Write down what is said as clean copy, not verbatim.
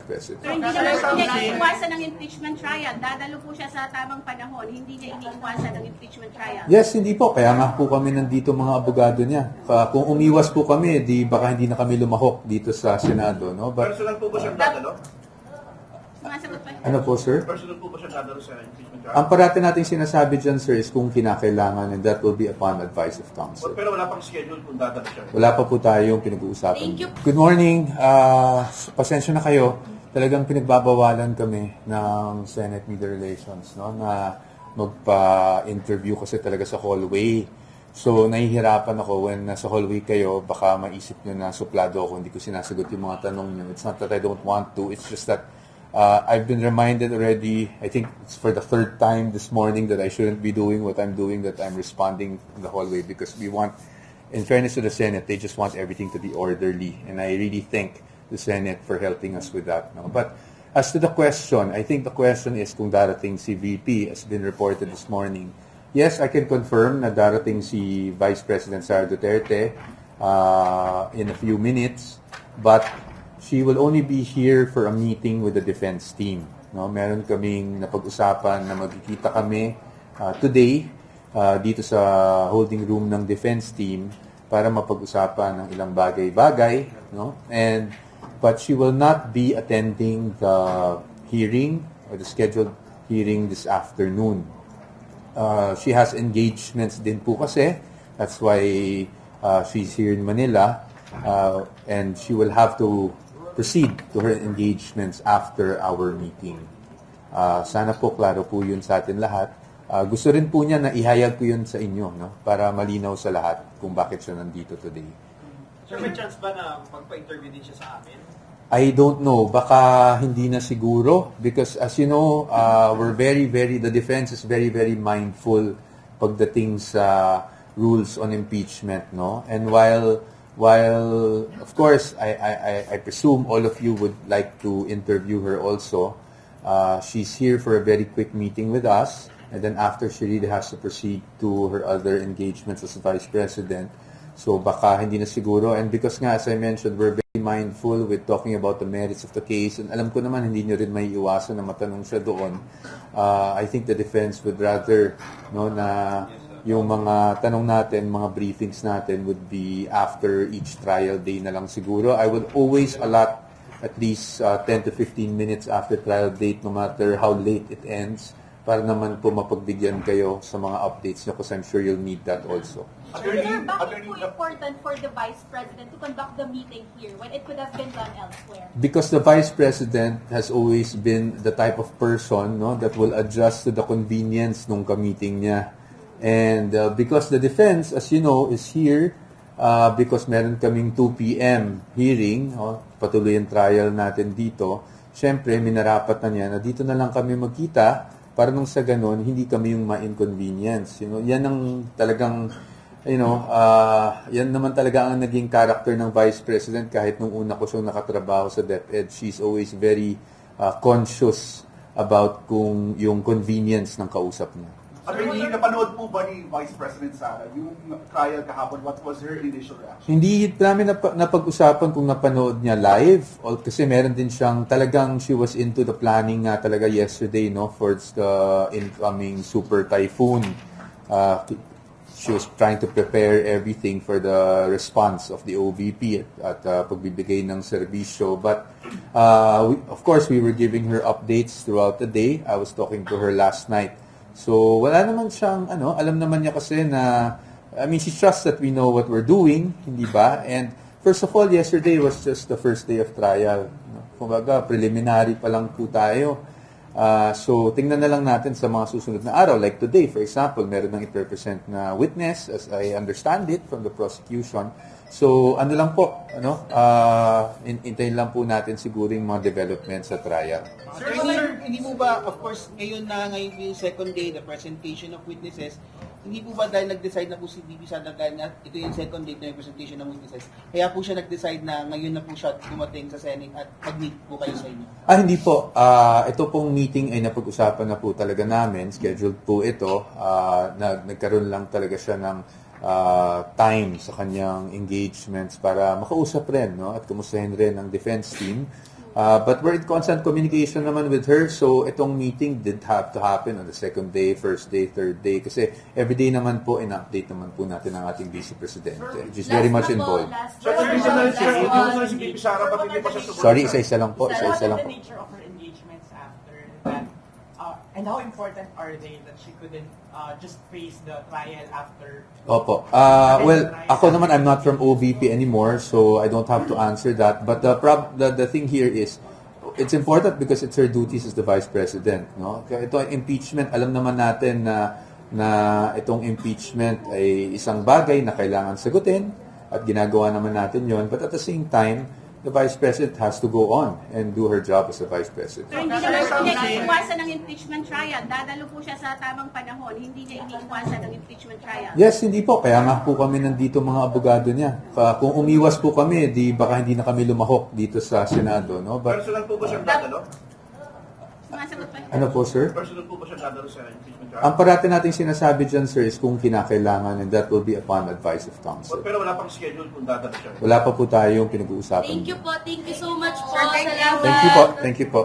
President. Pero hindi naman po niya iniiwasan ng impeachment trial. Dadalo po siya sa tamang panahon. Hindi niya iniiwasan ng impeachment trial. Yes, hindi po. Kaya nga po kami nandito mga abogado niya. Kung umiwas po kami, di baka hindi na kami lumahok dito sa Senado. No? But, Personal po ba siyang dadalo? Sumasagot pa. ano po, sir? Personal po ba siyang dadalo sa impeachment trial? Ang parati natin sinasabi dyan, sir, is kung kinakailangan, and that will be upon advice of counsel. Pero wala pang schedule kung dadalo siya. Wala pa po tayong pinag-uusapan. Thank you. Good morning. Pasensya na kayo. Talagang pinagbabawalan kami ng Senate Media Relations, no, na magpa-interview kasi talaga sa hallway. So, nahihirapan ako when nasa hallway kayo, baka maisip nyo na suplado ako, hindi ko sinasagot yung mga tanong nyo. It's not that I don't want to, it's just that I've been reminded already, I think it's for the third time this morning, that I shouldn't be doing what I'm doing, that I'm responding in the hallway, because we want, in fairness to the Senate, they just want everything to be orderly. And I really thank the Senate for helping us with that. No? But as to the question, I think the question is kung darating si VP, as been reported this morning. Yes, I can confirm na darating si Vice President Sara Duterte in a few minutes, but she will only be here for a meeting with the defense team. No, meron kaming napag-usapan na magkikita kami today dito sa holding room ng defense team para mapag-usapan ng ilang bagay-bagay, no? But she will not be attending the hearing or the scheduled hearing this afternoon. She has engagements din po kasi. That's why she's here in Manila, and she will have to proceed to her engagements after our meeting. Sana po klaro po yun sa atin lahat. Gusto rin po niya na ihayag ko yun sa inyo, no? Para malinaw sa lahat kung bakit siya nandito today. Sir, may chance ba na magpa-interview din siya sa amin? I don't know. Baka hindi na siguro because as you know, we're the defense is very, very mindful pagdating sa rules on impeachment, no? And while of course I presume all of you would like to interview her also, she's here for a very quick meeting with us, and then after she really has to proceed to her other engagements as Vice President. So baka hindi na siguro, and because nga as I mentioned, we're very mindful with talking about the merits of the case, and alam ko naman hindi nyo rin may iwasan na matanong siya doon. I think the defense would rather, no, na yung mga tanong natin, mga briefings natin would be after each trial day na lang siguro. I would always allot at least 10 to 15 minutes after trial date, no matter how late it ends, para naman po mapagbigyan kayo sa mga updates nyo, because I'm sure you'll need that also. Sir, bakit po important for the Vice President to conduct the meeting here when it could have been done elsewhere? Because the Vice President has always been the type of person, no, that will adjust to the convenience nung ka-meeting niya. And because the defense, as you know, is here because meron kaming 2 p.m. hearing, patuloy ang trial natin dito, syempre minarapat na niya na dito na lang kami magkita para nung sa ganun, hindi kami yung ma-inconvenience. You know, yan ang talagang, yan naman talaga ang naging character ng Vice President kahit nung una ko siyang nakatrabaho sa DepEd. She's always very conscious about kung yung convenience ng kausap niya. Attorney, napanood po ba ni Vice President Sara yung trial kahapon? What was her initial reaction? Hindi namin napag-usapan kung napanood niya live o kasi meron din siyang talagang she was into the planning nga talaga yesterday, no, for the incoming super typhoon. She was trying to prepare everything for the response of the OVP at pagbibigay ng serbisyo. But of course, we were giving her updates throughout the day. I was talking to her last night. So, wala naman siyang, alam naman niya kasi na, she trusts that we know what we're doing, hindi ba? And first of all, yesterday was just the first day of trial. Kumbaga, preliminary pa lang po tayo. So, tingnan na lang natin sa mga susunod na araw. Like today, for example, meron nang i-represent na witness, as I understand it, from the prosecution. So, lang po, intayin lang po natin siguro yung mga developments sa trial. Sir, hindi mo ba, of course, ngayon yung second day, the presentation of witnesses, hindi po ba dahil nag-decide na po si VP Sara na ito yung second date na yung presentation ng witnesses, kaya po siya nag-decide na ngayon na po siya dumating sa Senate at mag-meet po kayo sa inyo? Hindi po. Ito pong meeting ay napag-usapan na po talaga namin. Scheduled po ito. Nagkaroon lang talaga siya ng time sa kanyang engagements para makausap rin, no, at kumustahin rin ang defense team. But we're in constant communication naman with her, so itong meeting did have to happen on the second day, first day, third day, kasi everyday naman po, in-update naman po natin ang ating Vice Presidente, which is very much involved. Sir, kung minsan na sir, yung si VP Sara, ba't hindi pa siya sumunod? Sorry, isa-isa lang po, What isa-isa are lang the po. nature of her engagements after that? And how important are they that she couldn't just face the trial after? Opo. Well, ako naman, I'm not from OVP anymore, so I don't have to answer that. But the thing here is, it's important because it's her duties as the Vice President. No? Kaya ito, impeachment, alam naman natin na itong impeachment ay isang bagay na kailangan sagutin at ginagawa naman natin yon. But at the same time, the Vice President has to go on and do her job as a Vice President. So, hindi naman po niya iniiwasan ng impeachment trial. Dadalo po siya sa tamang panahon. Hindi niya iniiwasan ng impeachment trial. Yes, hindi po. Kaya nga po kami nandito mga abogado niya. Kung umiwas po kami, di baka hindi na kami lumahok dito sa Senado. No? But, Personal po ba siyang dadalo? Sumasagot pa. ano po, sir? Personal po ba siyang dadalo sa impeachment trial? Ang parati nating sinasabi dyan, sir, is kung kinakailangan, and that will be upon advice of counsel. Pero wala pang schedule kung dadalo siya. Wala pa po tayong pinag-uusapan. Thank you po. Thank you so much po. Sir, thank you. Salamat. Thank you po. Thank you po.